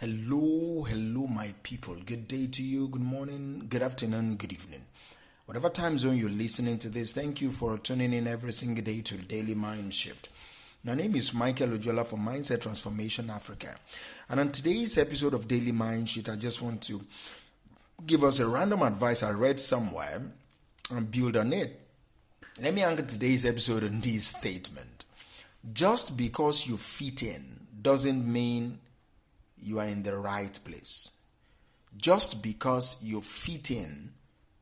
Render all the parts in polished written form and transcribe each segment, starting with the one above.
Hello, my people. Good day to you, good morning, good afternoon, good evening. Whatever time zone you're listening to this, thank you for tuning in every single day to Daily Mind Shift. My name is Michael Ojola from Mindset Transformation Africa. And on today's episode of Daily Mind Shift, I just want to give us a random advice I read somewhere and build on it. Let me anchor today's episode on this statement. Just because you fit in doesn't mean you are in the right place. Just because you fit in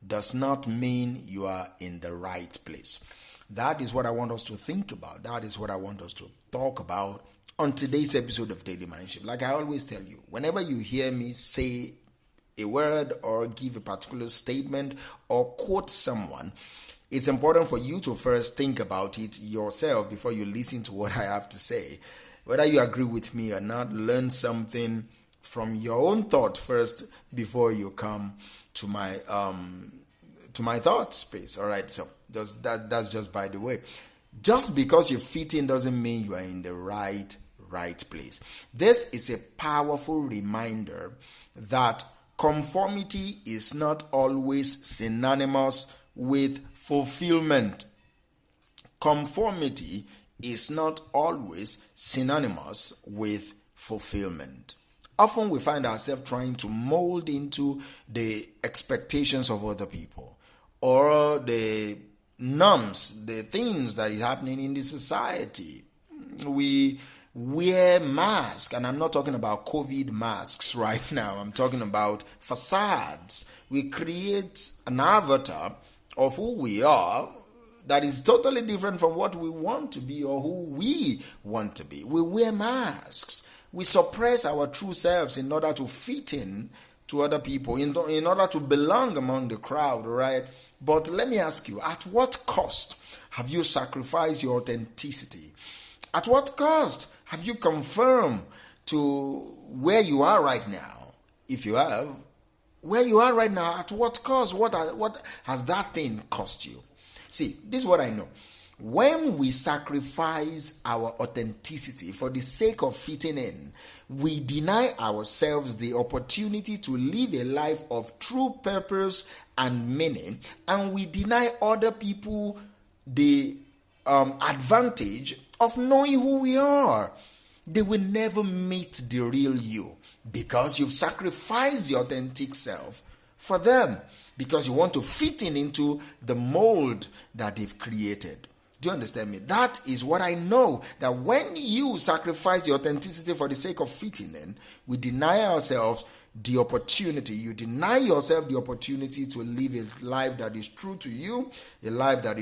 does not mean you are in the right place. That is what I want us to think about. That is what I want us to talk about on today's episode of Daily Mind Shift. Like I always tell you, whenever you hear me say a word or give a particular statement or quote someone, it's important for you to first think about it yourself before you listen to what I have to say. Whether you agree with me or not, learn something from your own thought first before you come to my thought space. All right, so that's just by the way. Just because you fit in doesn't mean you are in the right place. This is a powerful reminder that conformity is not always synonymous with fulfillment. Conformity is not always synonymous with fulfillment. Often we find ourselves trying to mold into the expectations of other people or the norms, the things that is happening in the society. We wear masks, and I'm not talking about COVID masks right now. I'm talking about facades. We create an avatar of who we are that is totally different from what we want to be or who we want to be. We wear masks. We suppress our true selves in order to fit in to other people, in order to belong among the crowd, right? But let me ask you, at what cost have you sacrificed your authenticity? At what cost have you confirmed to where you are right now? If you have, where you are right now, at what cost? What has that thing cost you? See, this is what I know. When we sacrifice our authenticity for the sake of fitting in, we deny ourselves the opportunity to live a life of true purpose and meaning, and we deny other people the advantage of knowing who we are. They will never meet the real you because you've sacrificed your authentic self for them, because you want to fit into the mold that they've created. Do you understand me? That is what I know, that when you sacrifice your authenticity for the sake of fitting in, we deny ourselves the opportunity. You deny yourself the opportunity to live a life that is true to you, a life that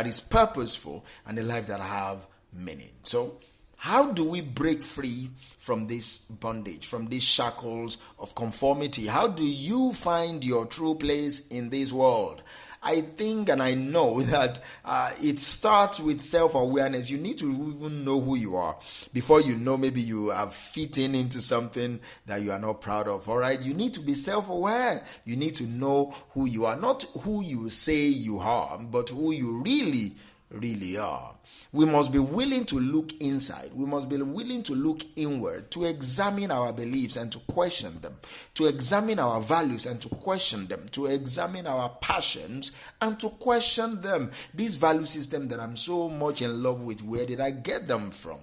is purposeful, and a life that have meaning. So, how do we break free from this bondage, from these shackles of conformity? How do you find your true place in this world? I think and I know that it starts with self-awareness. You need to even know who you are before you know maybe you have fitting into something that you are not proud of. All right, you need to be self-aware. You need to know who you are, not who you say you are, but who you really are. We must be willing to look inside. We must be willing to look inward, to examine our beliefs and to question them, to examine our values and to question them, to examine our passions and to question them. This value system that I'm so much in love with, where did I get them from?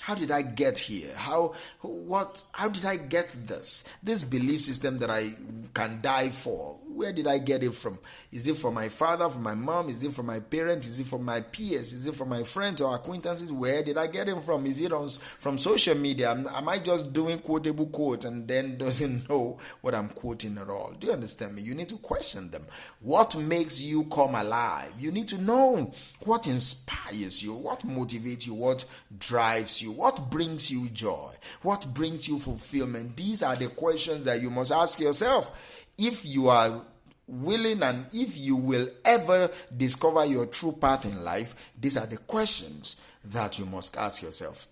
How did I get here? How did I get this? This belief system that I can die for, where did I get it from? Is it from my father, from my mom? Is it from my parents? Is it from my peers? Is it from my friends or acquaintances? Where did I get it from? Is it from social media? Am I just doing quotable quotes and then doesn't know what I'm quoting at all? Do you understand me? You need to question them. What makes you come alive? You need to know what inspires you, what motivates you, what drives you, what brings you joy, what brings you fulfillment. These are the questions that you must ask yourself. If you are willing and if you will ever discover your true path in life, these are the questions that you must ask yourself.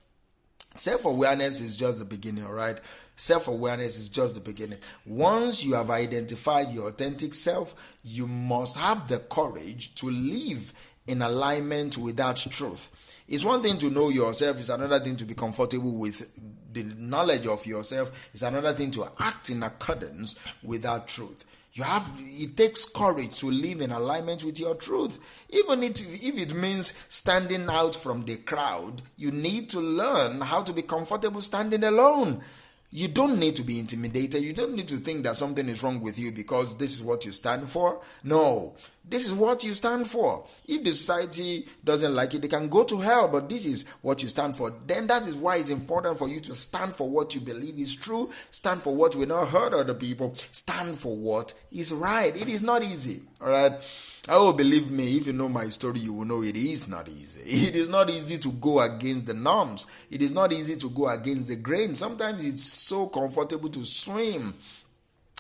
Self-awareness is just the beginning, all right? Self-awareness is just the beginning. Once you have identified your authentic self, you must have the courage to live in alignment with that truth. It's one thing to know yourself, it's another thing to be comfortable with the knowledge of yourself, it's another thing to act in accordance with that truth. It takes courage to live in alignment with your truth. Even if it means standing out from the crowd, you need to learn how to be comfortable standing alone. You don't need to be intimidated. You don't need to think that something is wrong with you because this is what you stand for. No, this is what you stand for. If the society doesn't like it, they can go to hell, but this is what you stand for. Then that is why it's important for you to stand for what you believe is true, stand for what will not hurt other people, stand for what is right. It is not easy, all right? Oh, believe me, if you know my story, you will know it is not easy. It is not easy to go against the norms. It is not easy to go against the grain. Sometimes it's so comfortable to swim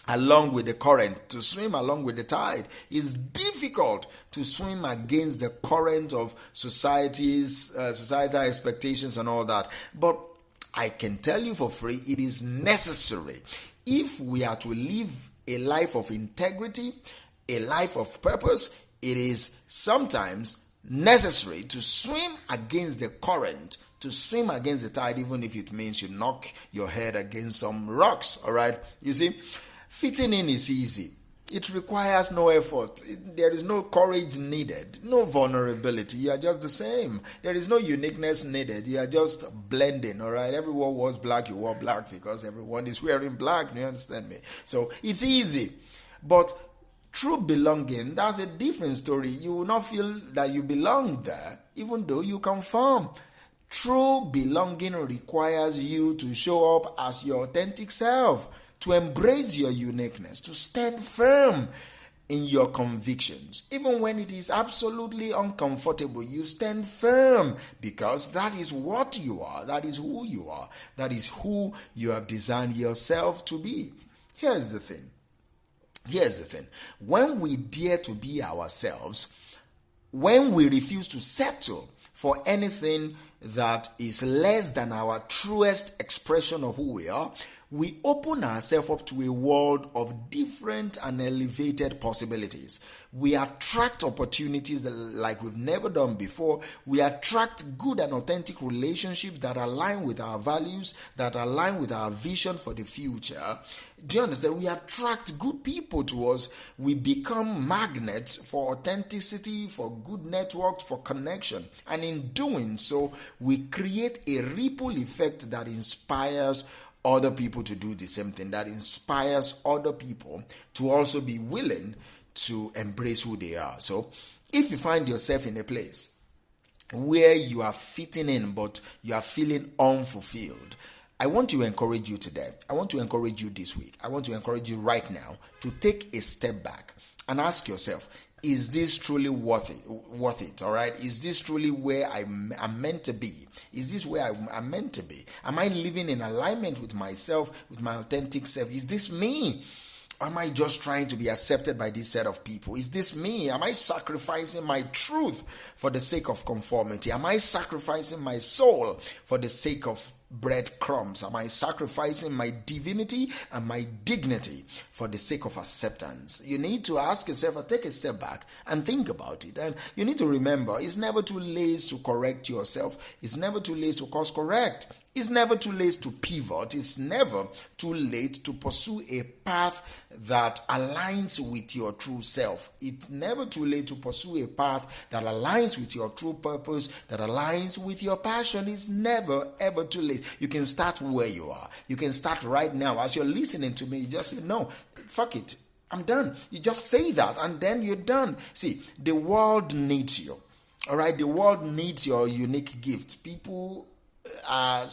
along with the current, to swim along with the tide. It's difficult to swim against the current of societal expectations and all that. But I can tell you for free, it is necessary if we are to live a life of integrity, a life of purpose. It is sometimes necessary to swim against the current, to swim against the tide, even if it means you knock your head against some rocks. All right, you see, fitting in is easy. It requires no effort. There is no courage needed, no vulnerability. You are just the same. There is no uniqueness needed. You are just blending, all right? Everyone was black, you wore black because everyone is wearing black. You understand me? So it's easy. But true belonging, that's a different story. You will not feel that you belong there, even though you conform. True belonging requires you to show up as your authentic self, to embrace your uniqueness, to stand firm in your convictions. Even when it is absolutely uncomfortable, you stand firm because that is what you are. That is who you are. That is who you have designed yourself to be. Here's the thing. When we dare to be ourselves, when we refuse to settle for anything that is less than our truest expression of who we are, we open ourselves up to a world of different and elevated possibilities. We attract opportunities like we've never done before. We attract good and authentic relationships that align with our values, that align with our vision for the future. Do you understand? We attract good people to us. We become magnets for authenticity, for good networks, for connection. And in doing so, we create a ripple effect that inspires other people to do the same thing, that inspires other people to also be willing to embrace who they are. So if you find yourself in a place where you are fitting in but you are feeling unfulfilled, I want to encourage you today. I want to encourage you this week. I want to encourage you right now to take a step back and ask yourself, is this truly worth it? All right. Is this truly where I'm meant to be? Is this where I'm meant to be? Am I living in alignment with myself, with my authentic self? Is this me? Am I just trying to be accepted by this set of people? Is this me? Am I sacrificing my truth for the sake of conformity? Am I sacrificing my soul for the sake of breadcrumbs? Am I sacrificing my divinity and my dignity for the sake of acceptance? You need to ask yourself and take a step back and think about it. And you need to remember, it's never too late to correct yourself. It's never too late to course correct. It's never too late to pivot. It's never too late to pursue a path that aligns with your true self. It's never too late to pursue a path that aligns with your true purpose, that aligns with your passion. It's never, ever too late. You can start where you are. You can start right now. As you're listening to me, you just say, no, fuck it. I'm done. You just say that and then you're done. See, the world needs you. All right? The world needs your unique gifts. People are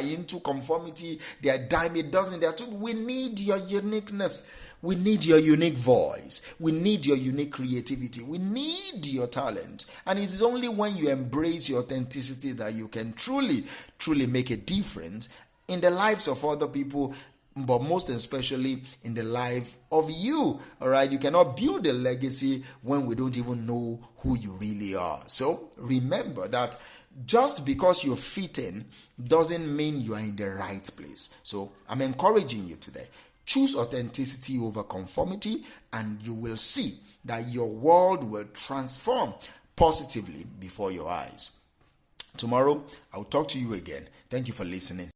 into conformity. They are dime a dozen. We need your uniqueness. We need your unique voice. We need your unique creativity. We need your talent. And it is only when you embrace your authenticity that you can truly, truly make a difference in the lives of other people, but most especially in the life of you. All right, you cannot build a legacy when we don't even know who you really are. So remember that just because you're fit in doesn't mean you are in the right place. So I'm encouraging you today. Choose authenticity over conformity, and you will see that your world will transform positively before your eyes. Tomorrow, I will talk to you again. Thank you for listening.